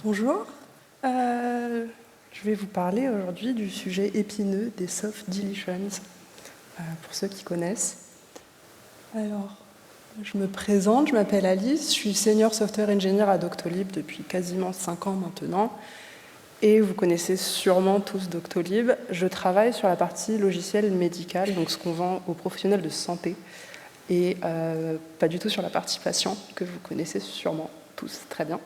Bonjour, je vais vous parler aujourd'hui du sujet épineux des soft deletions, pour ceux qui connaissent. Alors, je me présente, je m'appelle Alice, je suis senior software engineer à Doctolib depuis quasiment 5 ans maintenant, et vous connaissez sûrement tous Doctolib. Je travaille sur la partie logicielle médicale, donc ce qu'on vend aux professionnels de santé, et pas du tout sur la partie patient, que vous connaissez sûrement tous très bien.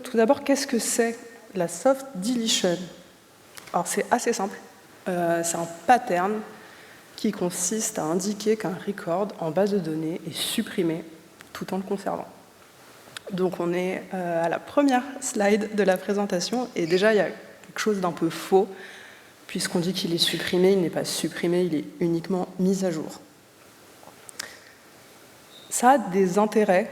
Tout d'abord, qu'est-ce que c'est la soft deletion? Alors, c'est assez simple. C'est un pattern qui consiste à indiquer qu'un record en base de données est supprimé tout en le conservant. Donc, on est à la première slide de la présentation, et déjà, il y a quelque chose d'un peu faux, puisqu'on dit qu'il est supprimé, il n'est pas supprimé, il est uniquement mis à jour. Ça a des intérêts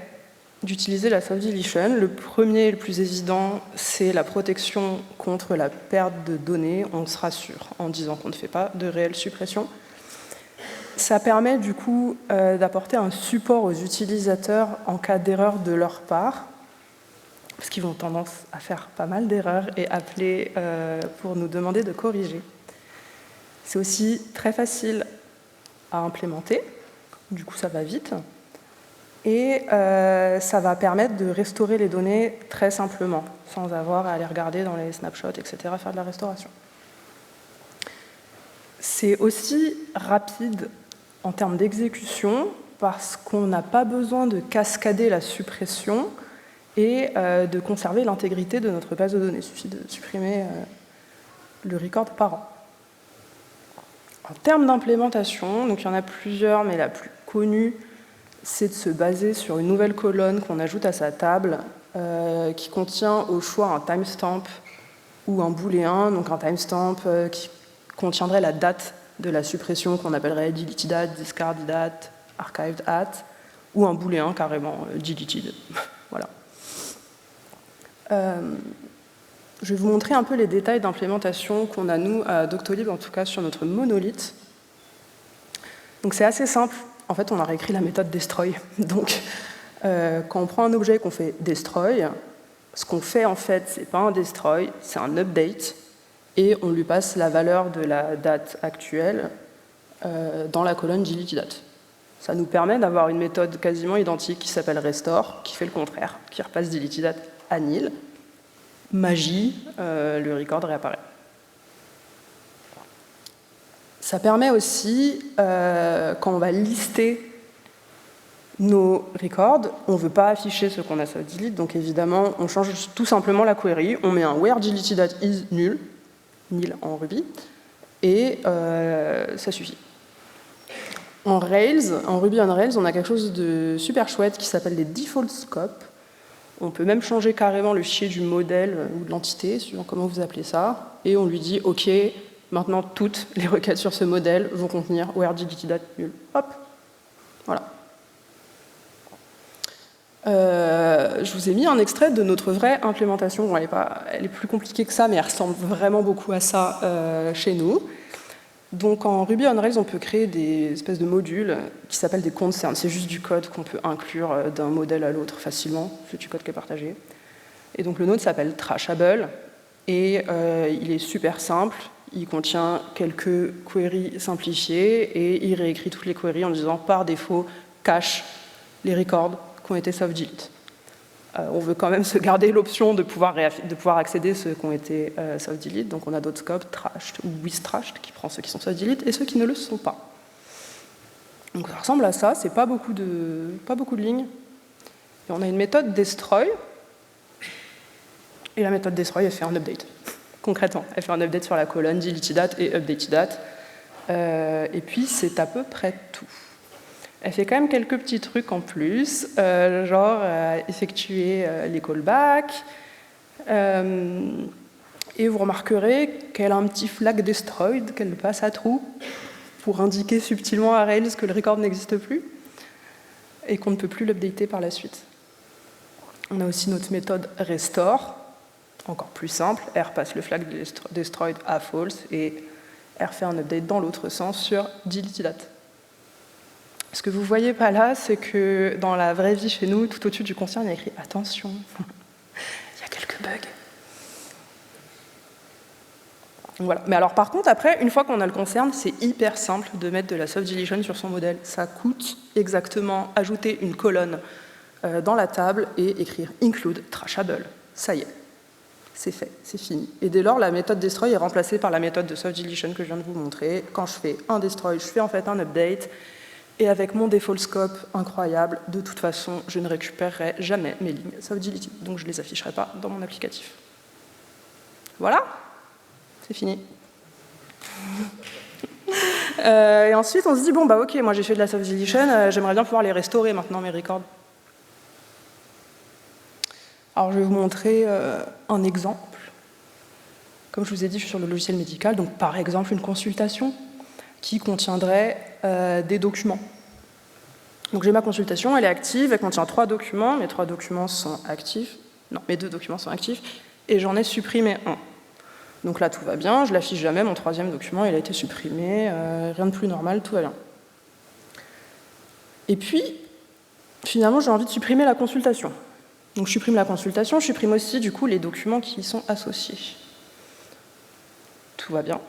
d'utiliser la soft deletion. Le premier et le plus évident, c'est la protection contre la perte de données. On se rassure en disant qu'on ne fait pas de réelle suppression. Ça permet du coup d'apporter un support aux utilisateurs en cas d'erreur de leur part, parce qu'ils ont tendance à faire pas mal d'erreurs et appeler pour nous demander de corriger. C'est aussi très facile à implémenter, du coup ça va vite. Et ça va permettre de restaurer les données très simplement, sans avoir à aller regarder dans les snapshots, etc., faire de la restauration. C'est aussi rapide en termes d'exécution, parce qu'on n'a pas besoin de cascader la suppression et de conserver l'intégrité de notre base de données. Il suffit de supprimer le record par an. En termes d'implémentation, donc il y en a plusieurs, mais la plus connue, c'est de se baser sur une nouvelle colonne qu'on ajoute à sa table qui contient au choix un timestamp ou un booléen, donc un timestamp qui contiendrait la date de la suppression qu'on appellerait deleted at, discarded at, archived at, ou un booléen carrément deleted. Voilà. Je vais vous montrer un peu les détails d'implémentation qu'on a nous à Doctolib, en tout cas sur notre monolithe. Donc c'est assez simple. En fait, on a réécrit la méthode destroy. Donc, quand on prend un objet et qu'on fait destroy, ce qu'on fait en fait, c'est pas un destroy, c'est un update, et on lui passe la valeur de la date actuelle dans la colonne deleted date. Ça nous permet d'avoir une méthode quasiment identique qui s'appelle restore, qui fait le contraire, qui repasse deleted date à nil. Magie, le record réapparaît. Ça permet aussi, quand on va lister nos records, on ne veut pas afficher ce qu'on a soft delete, donc évidemment, on change tout simplement la query, on met un where deleted at is nul, nil en Ruby, et ça suffit. En Rails, en Ruby on Rails, on a quelque chose de super chouette qui s'appelle les default scopes. On peut même changer carrément le fichier du modèle ou de l'entité, suivant comment vous appelez ça, et on lui dit « OK, maintenant toutes les requêtes sur ce modèle vont contenir where deleted at nul ». Hop, voilà. Je vous ai mis un extrait de notre vraie implémentation. Bon, elle est plus compliquée que ça, mais elle ressemble vraiment beaucoup à ça chez nous. Donc en Ruby on Rails, on peut créer des espèces de modules qui s'appellent des concerns. C'est juste du code qu'on peut inclure d'un modèle à l'autre facilement. C'est du code qui est partagé. Et donc le nôtre s'appelle Trashable et il est super simple. Il contient quelques queries simplifiées et il réécrit toutes les queries en disant par défaut cache les records qui ont été soft delete. On veut quand même se garder l'option de pouvoir accéder à ceux qui ont été soft delete. Donc on a d'autres scopes, trashed ou with trashed, qui prend ceux qui sont soft delete et ceux qui ne le sont pas. Donc ça ressemble à ça, c'est pas beaucoup de lignes. Et on a une méthode destroy. Et la méthode destroy, elle fait un update. Concrètement, elle fait un update sur la colonne deleted date et updated date. Et puis c'est à peu près tout. Elle fait quand même quelques petits trucs en plus, genre effectuer les callbacks. Et vous remarquerez qu'elle a un petit flag destroyed qu'elle passe à true pour indiquer subtilement à Rails que le record n'existe plus et qu'on ne peut plus l'updater par la suite. On a aussi notre méthode restore, encore plus simple. Elle repasse le flag destroyed à false et elle refait un update dans l'autre sens sur deleted date. Ce que vous ne voyez pas là, c'est que dans la vraie vie chez nous, tout au-dessus du concern, il y a écrit « Attention, il y a quelques bugs ». Voilà. Mais alors par contre, après, une fois qu'on a le concern, c'est hyper simple de mettre de la soft deletion sur son modèle. Ça coûte exactement ajouter une colonne dans la table et écrire « include trashable ». Ça y est, c'est fait, c'est fini. Et dès lors, la méthode destroy est remplacée par la méthode de soft deletion que je viens de vous montrer. Quand je fais un destroy, je fais en fait un update. Et avec mon default scope incroyable, de toute façon, je ne récupérerai jamais mes lignes soft deleted. Donc je ne les afficherai pas dans mon applicatif. Voilà, c'est fini. Et ensuite, on se dit, bon, bah ok, moi j'ai fait de la soft deletion, j'aimerais bien pouvoir les restaurer maintenant, mes records. Alors je vais vous montrer un exemple. Comme je vous ai dit, je suis sur le logiciel médical, donc par exemple une consultation qui contiendrait des documents. Donc j'ai ma consultation, elle est active, elle contient 3 documents, mes 3 documents sont actifs, non, mes 2 documents sont actifs, et j'en ai supprimé un. Donc là tout va bien, je l'affiche jamais, mon 3e document il a été supprimé, rien de plus normal, tout va bien. Et puis, finalement j'ai envie de supprimer la consultation. Donc je supprime la consultation, je supprime aussi du coup les documents qui y sont associés. Tout va bien.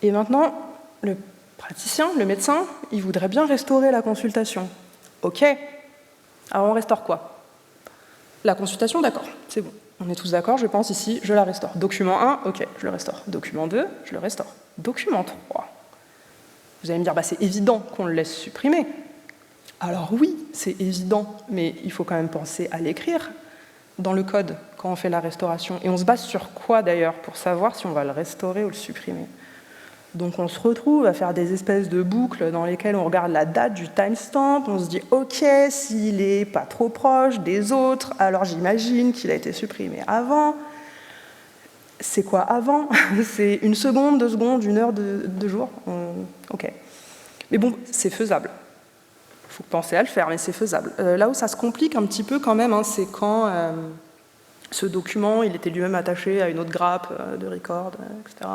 Et maintenant, le praticien, le médecin, il voudrait bien restaurer la consultation. OK. Alors on restaure quoi? La consultation, d'accord, c'est bon. On est tous d'accord, je pense ici, je la restaure. Document 1, OK, je le restaure. Document 2, je le restaure. Document 3. Vous allez me dire, bah, c'est évident qu'on le laisse supprimer. Alors oui, c'est évident, mais il faut quand même penser à l'écrire dans le code quand on fait la restauration. Et on se base sur quoi d'ailleurs pour savoir si on va le restaurer ou le supprimer? Donc on se retrouve à faire des espèces de boucles dans lesquelles on regarde la date du timestamp, on se dit ok, s'il n'est pas trop proche des autres, alors j'imagine qu'il a été supprimé avant. C'est quoi avant? C'est 1 seconde, 2 secondes, 1 heure, 2 jours? Ok. Mais bon, c'est faisable. Il faut penser à le faire, mais c'est faisable. Là où ça se complique un petit peu quand même, hein, c'est quand ce document il était lui-même attaché à une autre grappe de record, etc.,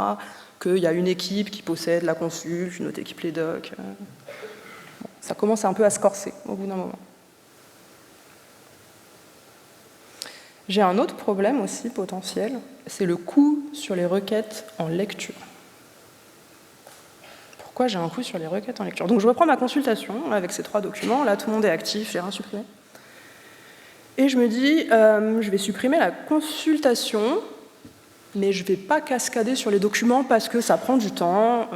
qu'il y a une équipe qui possède la consulte, une autre équipe les docs. Bon, ça commence un peu à se corser au bout d'un moment. J'ai un autre problème aussi potentiel, c'est le coût sur les requêtes en lecture. Pourquoi j'ai un coût sur les requêtes en lecture? Donc je reprends ma consultation avec ces 3 documents, là tout le monde est actif, j'ai rien supprimé. Et je me dis, je vais supprimer la consultation, mais je ne vais pas cascader sur les documents parce que ça prend du temps,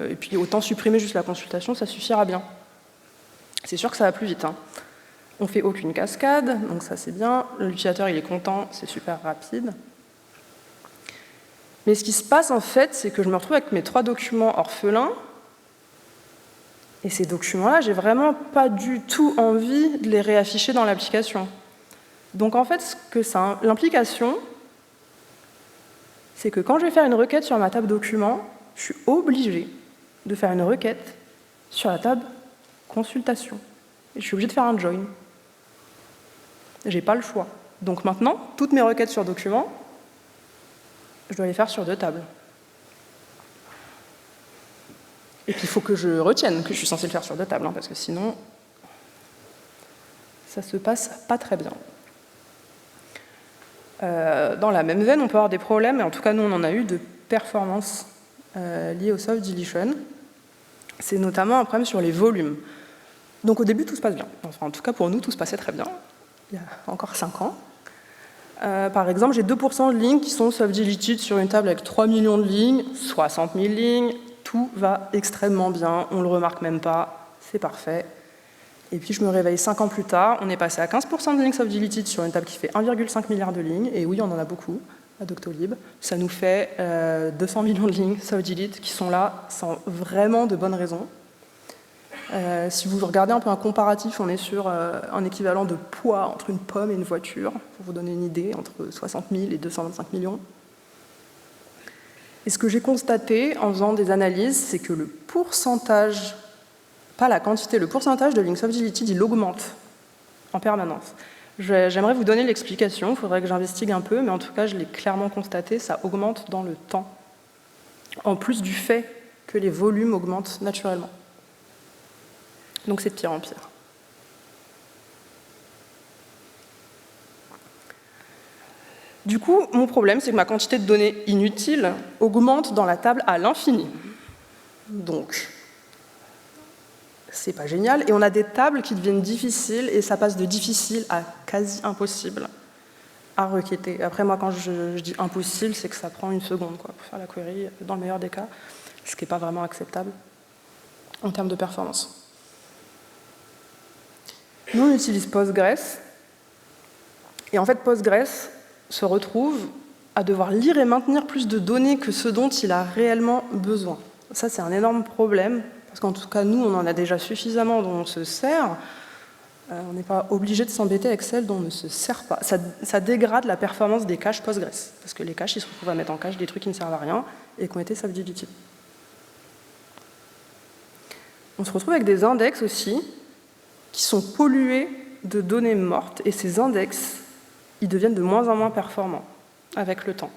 et puis autant supprimer juste la consultation, ça suffira bien. C'est sûr que ça va plus vite. Hein. On ne fait aucune cascade, donc ça c'est bien. L'utilisateur il est content, c'est super rapide. Mais ce qui se passe en fait, c'est que je me retrouve avec mes 3 documents orphelins, et ces documents-là, j'ai vraiment pas du tout envie de les réafficher dans l'application. Donc en fait, ce que ça, l'implication, c'est que quand je vais faire une requête sur ma table document, je suis obligé de faire une requête sur la table consultation. Et je suis obligé de faire un join. J'ai pas le choix. Donc maintenant, toutes mes requêtes sur document, je dois les faire sur 2 tables. Et puis il faut que je retienne que je suis censé le faire sur 2 tables, hein, parce que sinon, ça se passe pas très bien. Dans la même veine, on peut avoir des problèmes, et en tout cas nous on en a eu, de performance liés au soft deletion. C'est notamment un problème sur les volumes. Donc au début tout se passe bien. Enfin, en tout cas pour nous tout se passait très bien, il y a encore 5 ans. Par exemple, j'ai 2% de lignes qui sont soft deleted sur une table avec 3 millions de lignes, 60 000 lignes, tout va extrêmement bien, on ne le remarque même pas, c'est parfait. Et puis je me réveille 5 ans plus tard, on est passé à 15% de lignes soft deleted sur une table qui fait 1,5 milliard de lignes, et oui, on en a beaucoup à Doctolib. Ça nous fait 200 millions de lignes soft deleted qui sont là sans vraiment de bonnes raisons. Si vous regardez un peu un comparatif, on est sur un équivalent de poids entre une pomme et une voiture, pour vous donner une idée, entre 60 000 et 225 millions. Et ce que j'ai constaté en faisant des analyses, c'est que le pourcentage, pas la quantité, le pourcentage de lignes soft deleted, il augmente en permanence. J'aimerais vous donner l'explication, il faudrait que j'investigue un peu, mais en tout cas, je l'ai clairement constaté, ça augmente dans le temps, en plus du fait que les volumes augmentent naturellement. Donc c'est de pire en pire. Du coup, mon problème, c'est que ma quantité de données inutiles augmente dans la table à l'infini. Donc, c'est pas génial. Et on a des tables qui deviennent difficiles, et ça passe de difficile à quasi impossible à requêter. Après, moi, quand je dis impossible, c'est que ça prend 1 seconde pour faire la query, dans le meilleur des cas, ce qui n'est pas vraiment acceptable en termes de performance. Nous, on utilise Postgres, et en fait, Postgres se retrouve à devoir lire et maintenir plus de données que ce dont il a réellement besoin. Ça, c'est un énorme problème, parce qu'en tout cas, nous, on en a déjà suffisamment dont on se sert. On n'est pas obligé de s'embêter avec celles dont on ne se sert pas. Ça dégrade la performance des caches Postgres, parce que les caches, ils se retrouvent à mettre en cache des trucs qui ne servent à rien et qui ont été self-deleted. On se retrouve avec des index aussi, qui sont pollués de données mortes, et ces index, ils deviennent de moins en moins performants avec le temps.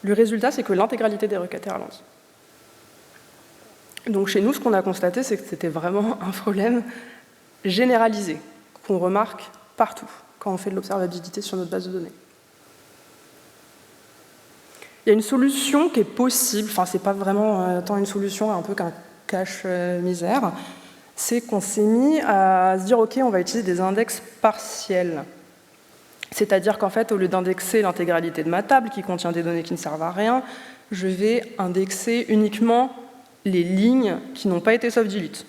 Le résultat, c'est que l'intégralité des requêtes est ralentie. Donc chez nous, ce qu'on a constaté, c'est que c'était vraiment un problème généralisé, qu'on remarque partout quand on fait de l'observabilité sur notre base de données. Il y a une solution qui est possible, enfin c'est pas vraiment tant une solution un peu qu'un cache-misère, c'est qu'on s'est mis à se dire ok, on va utiliser des index partiels. C'est-à-dire qu'en fait, au lieu d'indexer l'intégralité de ma table qui contient des données qui ne servent à rien, je vais indexer uniquement les lignes qui n'ont pas été soft-delete.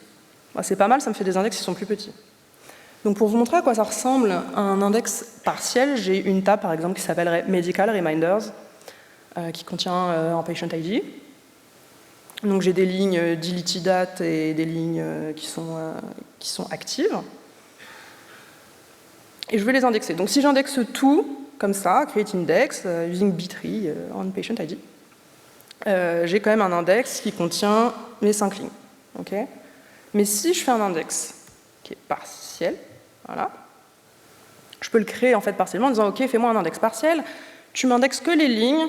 C'est pas mal, ça me fait des index qui sont plus petits. Donc pour vous montrer à quoi ça ressemble un index partiel, j'ai une table par exemple qui s'appelle Medical Reminders, qui contient un patient ID. Donc j'ai des lignes deleted date et des lignes qui sont actives. Et je vais les indexer. Donc si j'indexe tout, comme ça, create index, using B-tree on patient ID, j'ai quand même un index qui contient mes 5 lignes. Okay, mais si je fais un index qui est partiel, voilà, je peux le créer en fait partiellement en disant ok, fais-moi un index partiel, tu m'indexes que les lignes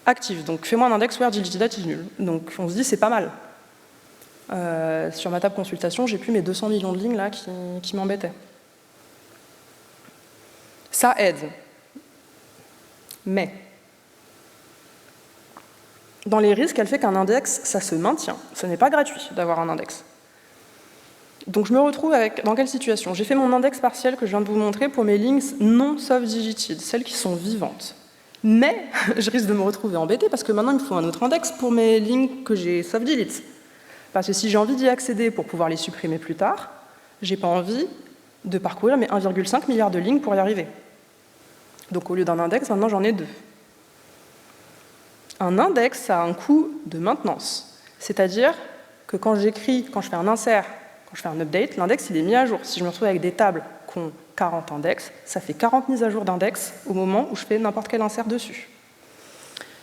actives, donc fais-moi un index where deleted date is nul. Donc on se dit c'est pas mal. Sur ma table consultation, j'ai plus mes 200 millions de lignes là qui m'embêtaient. Ça aide. Mais dans les risques, elle fait qu'un index, ça se maintient. Ce n'est pas gratuit d'avoir un index. Donc je me retrouve dans quelle situation? J'ai fait mon index partiel que je viens de vous montrer pour mes lignes non soft-deleted, celles qui sont vivantes. Mais je risque de me retrouver embêtée parce que maintenant il me faut un autre index pour mes lignes que j'ai soft-delete. Parce que si j'ai envie d'y accéder pour pouvoir les supprimer plus tard, j'ai pas envie de parcourir mes 1,5 milliard de lignes pour y arriver. Donc au lieu d'un index, maintenant j'en ai 2. Un index, ça a un coût de maintenance. C'est-à-dire que quand je fais un insert, quand je fais un update, l'index il est mis à jour. Si je me retrouve avec des tables qui ont 40 index, ça fait 40 mises à jour d'index au moment où je fais n'importe quel insert dessus.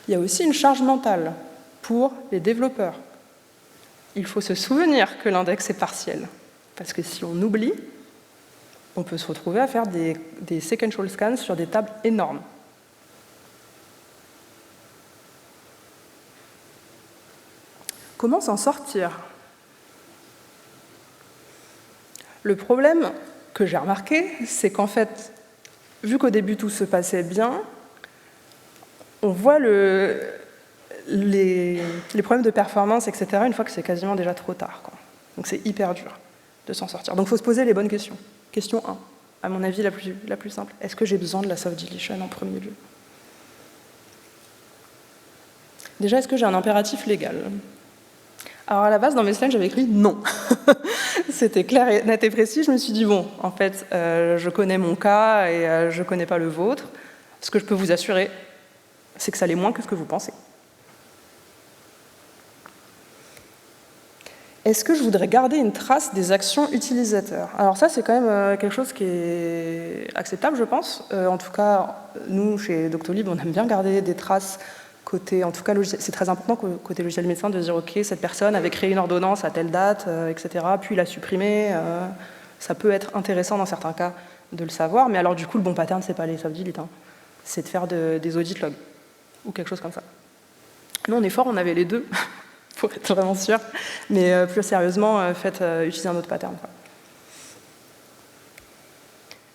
Il y a aussi une charge mentale pour les développeurs. Il faut se souvenir que l'index est partiel. Parce que si on oublie, on peut se retrouver à faire des sequential scans sur des tables énormes. Comment s'en sortir? Le problème que j'ai remarqué, c'est qu'en fait, vu qu'au début tout se passait bien, on voit les problèmes de performance, etc., une fois que c'est quasiment déjà trop tard, quoi. Donc c'est hyper dur de s'en sortir. Donc il faut se poser les bonnes questions. Question 1, à mon avis la plus simple. Est-ce que j'ai besoin de la soft deletion en premier lieu? Déjà, est-ce que j'ai un impératif légal? Alors à la base, dans mes slides, j'avais écrit non. C'était clair, net et précis. Je me suis dit, bon, en fait, je connais mon cas et je ne connais pas le vôtre. Ce que je peux vous assurer, c'est que ça l'est moins que ce que vous pensez. Est-ce que je voudrais garder une trace des actions utilisateurs? Alors ça, c'est quand même quelque chose qui est acceptable, je pense. En tout cas, nous, chez Doctolib, on aime bien garder des traces côté, en tout cas, c'est très important côté logiciel médecin de dire, ok, cette personne avait créé une ordonnance à telle date, etc., puis l'a supprimée. Ça peut être intéressant dans certains cas de le savoir, mais alors du coup, le bon pattern, c'est pas les soft delete, hein. C'est de faire des audit logs ou quelque chose comme ça. Nous, on est fort, on avait les deux. pour être vraiment sûr. Mais plus sérieusement, faites utiliser un autre pattern, quoi.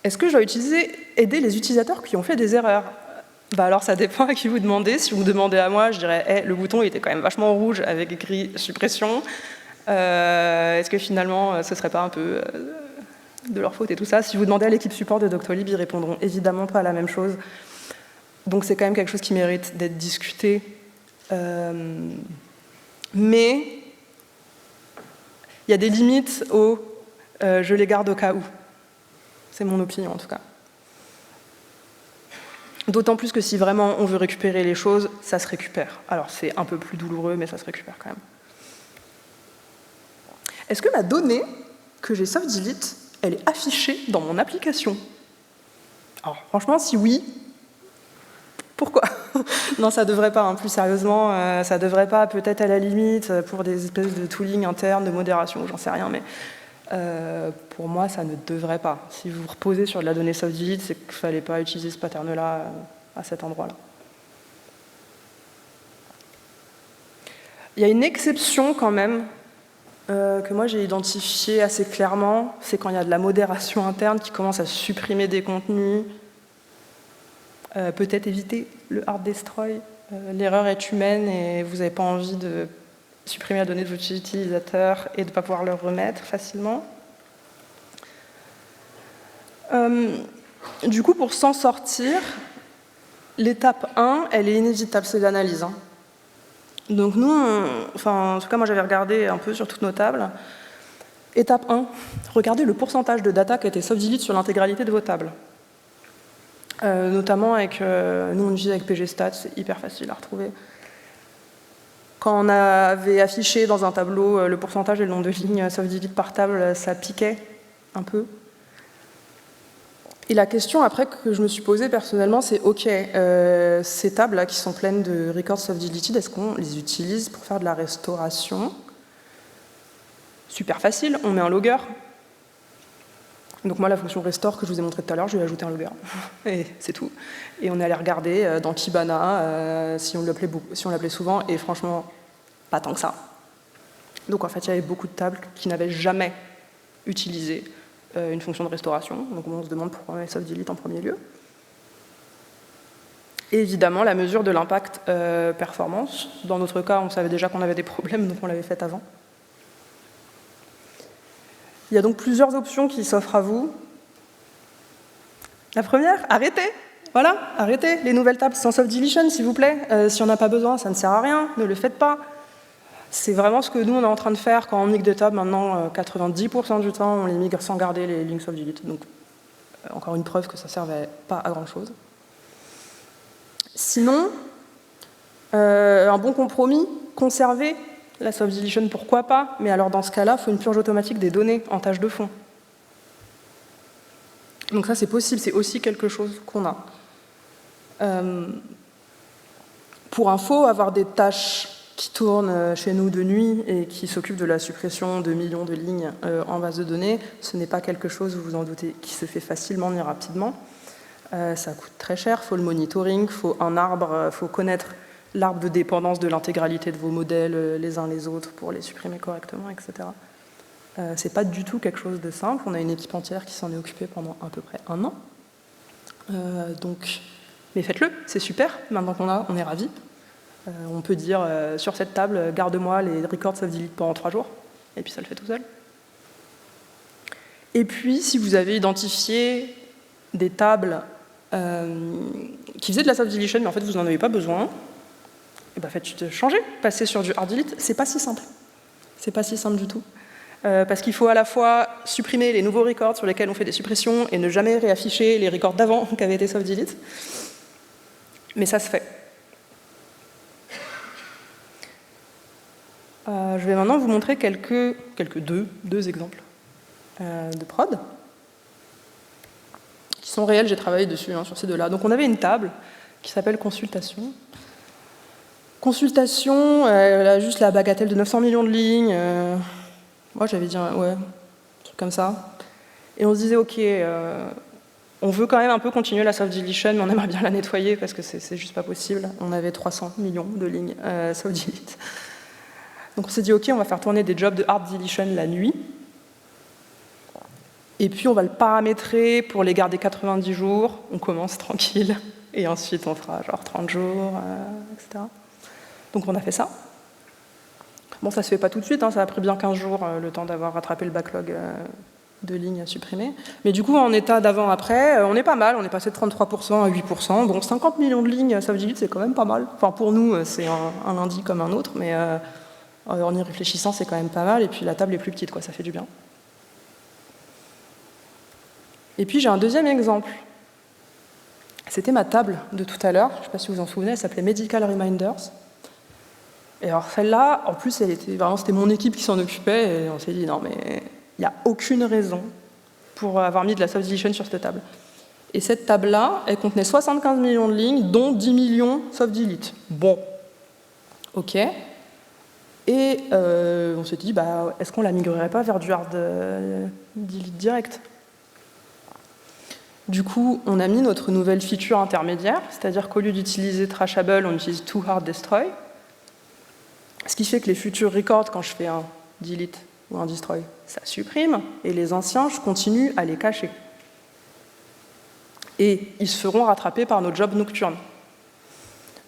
Est-ce que je dois aider les utilisateurs qui ont fait des erreurs? Alors ça dépend à qui vous demandez. Si vous me demandez à moi, je dirais hey, le bouton il était quand même vachement rouge avec écrit suppression. Est-ce que finalement ce serait pas un peu de leur faute et tout ça? Si vous demandez à l'équipe support de Doctolib, ils répondront évidemment pas à la même chose. Donc c'est quand même quelque chose qui mérite d'être discuté. Mais il y a des limites au je les garde au cas où. C'est mon opinion en tout cas. D'autant plus que si vraiment on veut récupérer les choses, ça se récupère. Alors c'est un peu plus douloureux, mais ça se récupère quand même. Est-ce que ma donnée que j'ai soft delete, elle est affichée dans mon application? Alors franchement, si oui, pourquoi? Non, ça devrait pas, hein. Plus sérieusement, ça devrait pas, peut-être à la limite, pour des espèces de tooling internes, de modération, j'en sais rien, mais pour moi, ça ne devrait pas. Si vous reposez sur de la donnée soft delete, c'est qu'il ne fallait pas utiliser ce pattern-là à cet endroit-là. Il y a une exception quand même que moi j'ai identifiée assez clairement, c'est quand il y a de la modération interne qui commence à supprimer des contenus. Peut-être éviter le hard destroy. L'erreur est humaine et vous n'avez pas envie de supprimer la donnée de vos utilisateurs et de ne pas pouvoir le remettre facilement. Du coup, pour s'en sortir, l'étape 1, elle est inévitable, c'est l'analyse. Hein. Donc nous, en tout cas, moi j'avais regardé un peu sur toutes nos tables. Étape 1, regardez le pourcentage de data qui a été soft delete sur l'intégralité de vos tables. Notamment avec, nous on utilise avec pgstat, c'est hyper facile à retrouver. Quand on avait affiché dans un tableau le pourcentage et le nombre de lignes soft delete par table, ça piquait un peu. Et la question après que je me suis posée personnellement, c'est ok, ces tables-là qui sont pleines de records soft deleted, est-ce qu'on les utilise pour faire de la restauration? Super facile, on met un logger. Donc moi, la fonction restore que je vous ai montré tout à l'heure, je lui ai ajouté un logger. Et c'est tout. Et on est allé regarder dans Kibana si on l'appelait souvent, et franchement, pas tant que ça. Donc en fait, il y avait beaucoup de tables qui n'avaient jamais utilisé une fonction de restauration. Donc on se demande pourquoi on met soft delete en premier lieu. Et évidemment, la mesure de l'impact performance. Dans notre cas, on savait déjà qu'on avait des problèmes, donc on l'avait fait avant. Il y a donc plusieurs options qui s'offrent à vous. La première, arrêtez. Voilà, arrêtez les nouvelles tables sans soft deletion, s'il vous plaît. Si on n'a pas besoin, ça ne sert à rien, ne le faites pas. C'est vraiment ce que nous, on est en train de faire quand on migre des tables. Maintenant, 90% du temps, on les migre sans garder les lignes soft delete. Donc, encore une preuve que ça ne servait pas à grand-chose. Sinon, un bon compromis, conserver la soft deletion, pourquoi pas, mais alors dans ce cas-là, il faut une purge automatique des données en tâche de fond. Donc ça, c'est possible, c'est aussi quelque chose qu'on a. Pour info, avoir des tâches qui tournent chez nous de nuit et qui s'occupent de la suppression de millions de lignes en base de données, ce n'est pas quelque chose, vous vous en doutez, qui se fait facilement ni rapidement. Ça coûte très cher, il faut le monitoring, il faut un arbre, il faut connaître l'arbre de dépendance de l'intégralité de vos modèles les uns les autres pour les supprimer correctement, etc. C'est pas du tout quelque chose de simple. On a une équipe entière qui s'en est occupée pendant à peu près 1 an. Mais faites-le, c'est super. Maintenant qu'on a, on est ravis. On peut dire sur cette table, garde-moi les records soft delete pendant 3 jours. Et puis ça le fait tout seul. Et puis, si vous avez identifié des tables qui faisaient de la soft deletion, mais en fait vous n'en avez pas besoin, et ben faites changer, passez sur du hard delete, c'est pas si simple. C'est pas si simple du tout. Parce qu'il faut à la fois supprimer les nouveaux records sur lesquels on fait des suppressions et ne jamais réafficher les records d'avant qui avaient été soft delete. Mais ça se fait. Je vais maintenant vous montrer deux exemples de prod qui sont réels, j'ai travaillé dessus sur ces deux-là. Donc on avait une table qui s'appelle consultation. Consultation, elle a juste la bagatelle de 900 millions de lignes. Moi j'avais dit, ouais, un truc comme ça. Et on se disait, ok, on veut quand même un peu continuer la soft deletion, mais on aimerait bien la nettoyer parce que c'est juste pas possible. On avait 300 millions de lignes soft delete. Donc on s'est dit, OK, on va faire tourner des jobs de hard deletion la nuit. Et puis on va le paramétrer pour les garder 90 jours. On commence tranquille. Et ensuite on fera genre 30 jours, etc. Donc on a fait ça. Bon, ça se fait pas tout de suite, hein, ça a pris bien 15 jours, le temps d'avoir rattrapé le backlog de lignes à supprimer. Mais du coup, en état d'avant-après, on est pas mal, on est passé de 33% à 8%. Bon, 50 millions de lignes, ça veut dire c'est quand même pas mal. Enfin, pour nous, c'est un lundi comme un autre, mais en y réfléchissant, c'est quand même pas mal. Et puis la table est plus petite, quoi, ça fait du bien. Et puis j'ai un deuxième exemple. C'était ma table de tout à l'heure, je ne sais pas si vous vous en souvenez, elle s'appelait Medical Reminders. Et alors celle-là, en plus, c'était mon équipe qui s'en occupait, et on s'est dit, non mais il n'y a aucune raison pour avoir mis de la soft deletion sur cette table. Et cette table-là, elle contenait 75 millions de lignes, dont 10 millions soft delete. Bon, ok. Et on s'est dit, bah, est-ce qu'on la migrerait pas vers du hard delete direct? Du coup, on a mis notre nouvelle feature intermédiaire, c'est-à-dire qu'au lieu d'utiliser trashable, on utilise toHardDestroy. Ce qui fait que les futurs records, quand je fais un delete ou un destroy, ça supprime, et les anciens, je continue à les cacher. Et ils seront rattrapés par nos jobs nocturnes.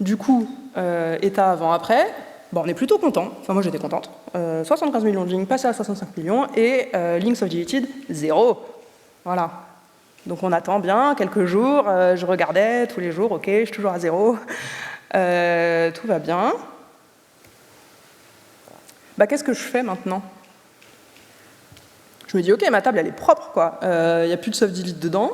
Du coup, état avant-après, bon, on est plutôt content, enfin moi j'étais contente. 75 millions de lignes passées à 65 millions, et links of deleted, 0. Voilà. Donc on attend bien quelques jours, je regardais tous les jours, ok, je suis toujours à 0, tout va bien. Bah, qu'est-ce que je fais maintenant? Je me dis, ok, ma table elle est propre, quoi. Il n'y a plus de soft delete dedans.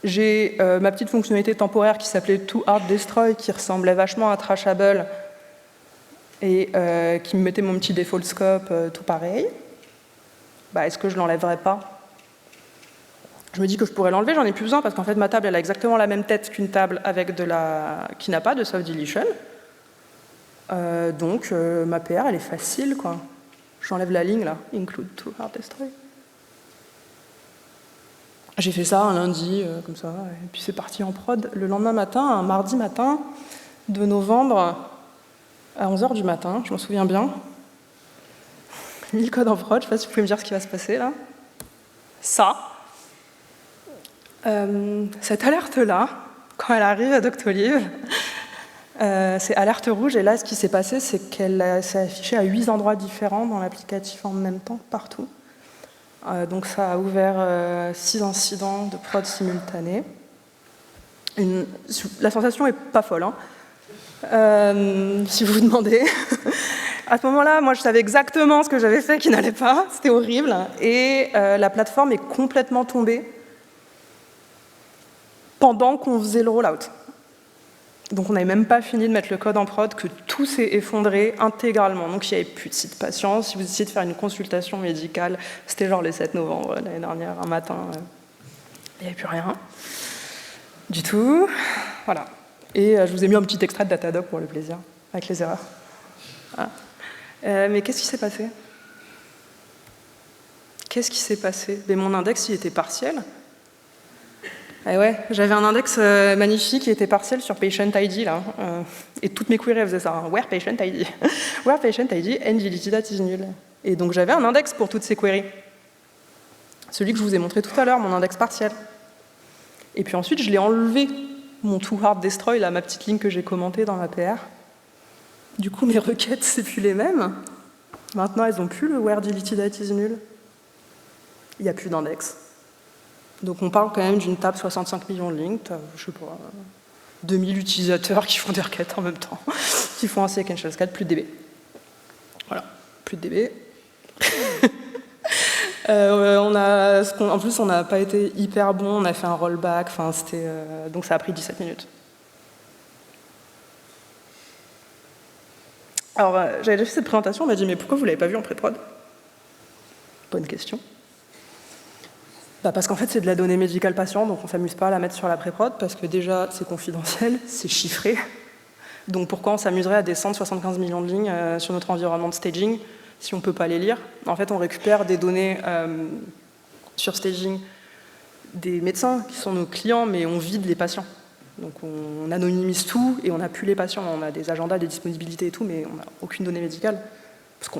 J'ai ma petite fonctionnalité temporaire qui s'appelait toHardDestroy, qui ressemblait vachement à trashable et qui me mettait mon petit default scope tout pareil. Bah, est-ce que je l'enlèverais pas? Je me dis que je pourrais l'enlever, j'en ai plus besoin parce qu'en fait ma table elle a exactement la même tête qu'une table avec qui n'a pas de soft deletion. Donc ma PR elle est facile, quoi. J'enlève la ligne là, include toHardDestroy. J'ai fait ça un lundi, comme ça, et puis c'est parti en prod le lendemain matin, un mardi matin de novembre à 11h du matin, je m'en souviens bien. J'ai mis le code en prod, je ne sais pas si vous pouvez me dire ce qui va se passer là. Ça. Cette alerte-là, quand elle arrive à Doctolib, c'est alerte rouge, et là, ce qui s'est passé, c'est qu'elle s'est affichée à 8 endroits différents dans l'applicatif en même temps, partout. Donc ça a ouvert 6 incidents de prod simultanés. La sensation est pas folle, hein. Si vous vous demandez. À ce moment-là, moi, je savais exactement ce que j'avais fait qui n'allait pas, c'était horrible, et la plateforme est complètement tombée pendant qu'on faisait le rollout. Donc on n'avait même pas fini de mettre le code en prod que tout s'est effondré intégralement. Donc il n'y avait plus de site patient. Si vous essayez de faire une consultation médicale, c'était genre le 7 novembre l'année dernière, un matin, il n'y avait plus rien. Du tout. Voilà. Et je vous ai mis un petit extrait de Datadog pour le plaisir, avec les erreurs. Voilà. Mais qu'est-ce qui s'est passé? Qu'est-ce qui s'est passé? Mais mon index, il était partiel. Et ouais, j'avais un index magnifique qui était partiel sur Patient ID, là. Et toutes mes queries faisaient ça. Where Patient ID? Where Patient ID and deleted that is null. Et donc j'avais un index pour toutes ces queries. Celui que je vous ai montré tout à l'heure, mon index partiel. Et puis ensuite, je l'ai enlevé, mon toHardDestroy, là, ma petite ligne que j'ai commentée dans la PR. Du coup, mes requêtes, c'est plus les mêmes. Maintenant, elles n'ont plus le where deleted that is null. Il n'y a plus d'index. Donc on parle quand même d'une table 65 millions de lignes, je sais pas, 2000 utilisateurs qui font des requêtes en même temps, qui font un sequential scan, plus de DB. Voilà, plus de DB. En plus, on n'a pas été hyper bon, on a fait un rollback, donc ça a pris 17 minutes. Alors, j'avais déjà fait cette présentation, on m'a dit, mais pourquoi vous ne l'avez pas vu en pré-prod? Bonne question. Bah parce qu'en fait, c'est de la donnée médicale patient, donc on ne s'amuse pas à la mettre sur la pré-prod, parce que déjà, c'est confidentiel, c'est chiffré. Donc pourquoi on s'amuserait à descendre 75 millions de lignes sur notre environnement de staging si on ne peut pas les lire? En fait, on récupère des données sur staging des médecins qui sont nos clients, mais on vide les patients. Donc on anonymise tout et on n'a plus les patients. On a des agendas, des disponibilités et tout, mais on n'a aucune donnée médicale. Parce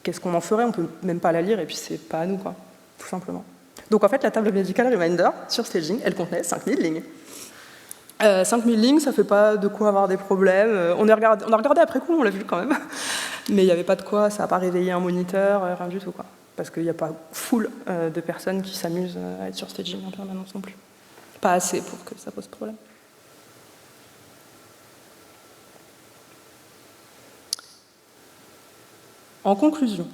qu'est-ce qu'on en ferait? On ne peut même pas la lire et puis c'est pas à nous, quoi, tout simplement. Donc en fait, la table médicale Reminder sur Staging, elle contenait 5000 lignes. 5000 lignes, ça fait pas de quoi avoir des problèmes. On a regardé après coup, on l'a vu quand même. Mais il n'y avait pas de quoi, ça n'a pas réveillé un moniteur, rien du tout, quoi. Parce qu'il n'y a pas full de personnes qui s'amusent à être sur Staging en permanence non plus. Pas assez pour que ça pose problème. En conclusion,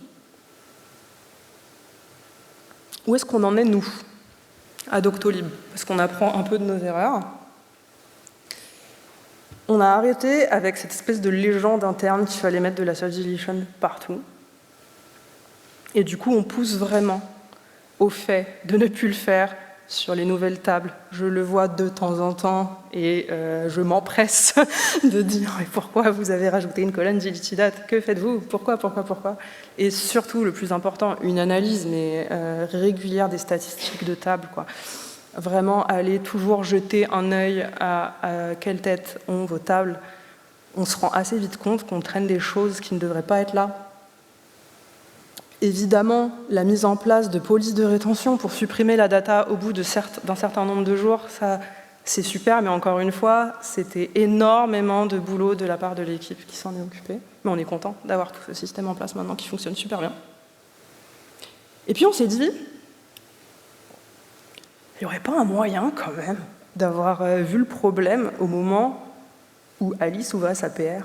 où est-ce qu'on en est, nous, à Doctolib? Parce qu'on apprend un peu de nos erreurs. On a arrêté avec cette espèce de légende interne qu'il fallait mettre de la self-deletion partout. Et du coup, on pousse vraiment au fait de ne plus le faire sur les nouvelles tables. Je le vois de temps en temps et je m'empresse de dire « Pourquoi vous avez rajouté une colonne d'illicidate? Que faites-vous? Pourquoi ?» Et surtout, le plus important, une analyse mais régulière des statistiques de table, quoi. Vraiment aller toujours jeter un œil à quelle tête ont vos tables. On se rend assez vite compte qu'on traîne des choses qui ne devraient pas être là. Évidemment, la mise en place de polices de rétention pour supprimer la data au bout d'un certain nombre de jours, ça, c'est super, mais encore une fois, c'était énormément de boulot de la part de l'équipe qui s'en est occupée. Mais on est content d'avoir tout ce système en place maintenant qui fonctionne super bien. Et puis on s'est dit, il n'y aurait pas un moyen quand même d'avoir vu le problème au moment où Alice ouvrait sa PR.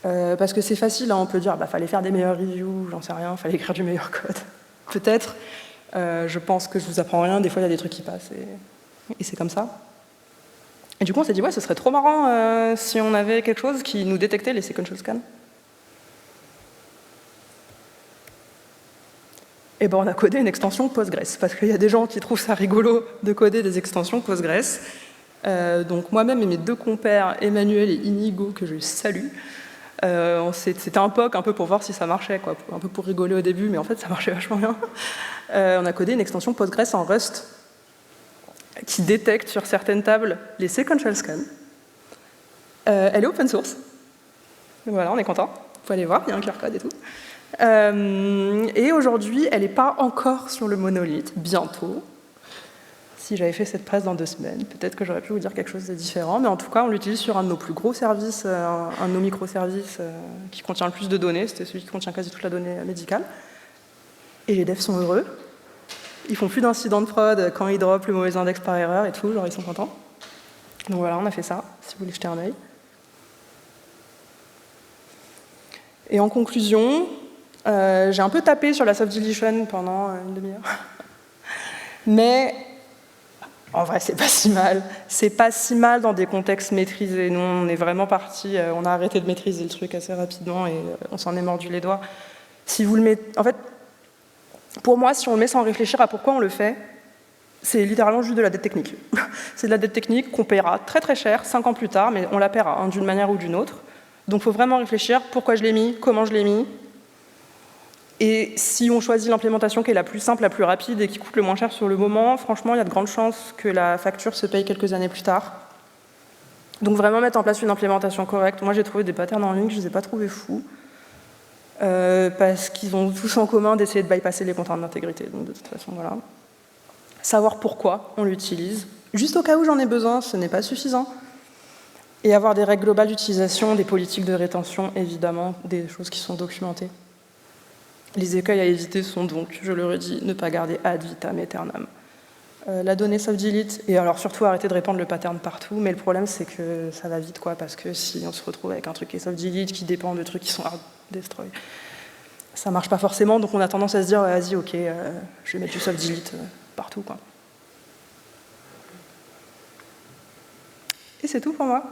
Parce que c'est facile, hein, on peut dire fallait faire des meilleures reviews, j'en sais rien, fallait écrire du meilleur code. Peut-être, je pense que je vous apprends rien, des fois il y a des trucs qui passent et c'est comme ça. Et du coup on s'est dit ouais, ce serait trop marrant si on avait quelque chose qui nous détectait les sequential scans. Et ben on a codé une extension Postgres, parce qu'il y a des gens qui trouvent ça rigolo de coder des extensions Postgres. Donc moi-même et mes deux compères, Emmanuel et Inigo, que je salue, c'était un POC un peu pour voir si ça marchait, quoi, un peu pour rigoler au début, mais en fait ça marchait vachement bien. On a codé une extension Postgres en Rust qui détecte sur certaines tables les sequential scans. Elle est open source. Donc voilà, on est content. Vous pouvez aller voir, il y a un QR code et tout. Et aujourd'hui, elle n'est pas encore sur le monolithe, bientôt. Si j'avais fait cette presse dans 2 semaines, peut-être que j'aurais pu vous dire quelque chose de différent, mais en tout cas, on l'utilise sur un de nos plus gros services, un de nos microservices qui contient le plus de données, c'était celui qui contient quasi toute la donnée médicale. Et les devs sont heureux. Ils font plus d'incidents de prod quand ils dropent le mauvais index par erreur et tout, genre ils sont contents. Donc voilà, on a fait ça, si vous voulez jeter un œil. Et en conclusion, j'ai un peu tapé sur la self-deletion pendant une demi-heure. Mais en vrai, c'est pas si mal. C'est pas si mal dans des contextes maîtrisés. Nous, on est vraiment parti, on a arrêté de maîtriser le truc assez rapidement et on s'en est mordu les doigts. Si vous le mettez, en fait, pour moi, si on le met sans réfléchir à pourquoi on le fait, c'est littéralement juste de la dette technique. C'est de la dette technique qu'on paiera très très cher 5 ans plus tard, mais on la paiera d'une manière ou d'une autre. Donc il faut vraiment réfléchir pourquoi je l'ai mis, comment je l'ai mis. Et si on choisit l'implémentation qui est la plus simple, la plus rapide et qui coûte le moins cher sur le moment, franchement, il y a de grandes chances que la facture se paye quelques années plus tard. Donc vraiment mettre en place une implémentation correcte. Moi, j'ai trouvé des patterns en ligne, je ne les ai pas trouvés fous. Parce qu'ils ont tous en commun d'essayer de bypasser les contraintes d'intégrité. Donc de toute façon, voilà. Savoir pourquoi on l'utilise. Juste au cas où j'en ai besoin, ce n'est pas suffisant. Et avoir des règles globales d'utilisation, des politiques de rétention, évidemment, des choses qui sont documentées. Les écueils à éviter sont donc, je le redis, ne pas garder ad vitam aeternam. La donnée self-delete, et alors surtout arrêter de répandre le pattern partout, mais le problème c'est que ça va vite, quoi, parce que si on se retrouve avec un truc qui est self-delete, qui dépend de trucs qui sont hard destroy, ça marche pas forcément, donc on a tendance à se dire, vas-y, ok, je vais mettre du self-delete partout, quoi. Et c'est tout pour moi.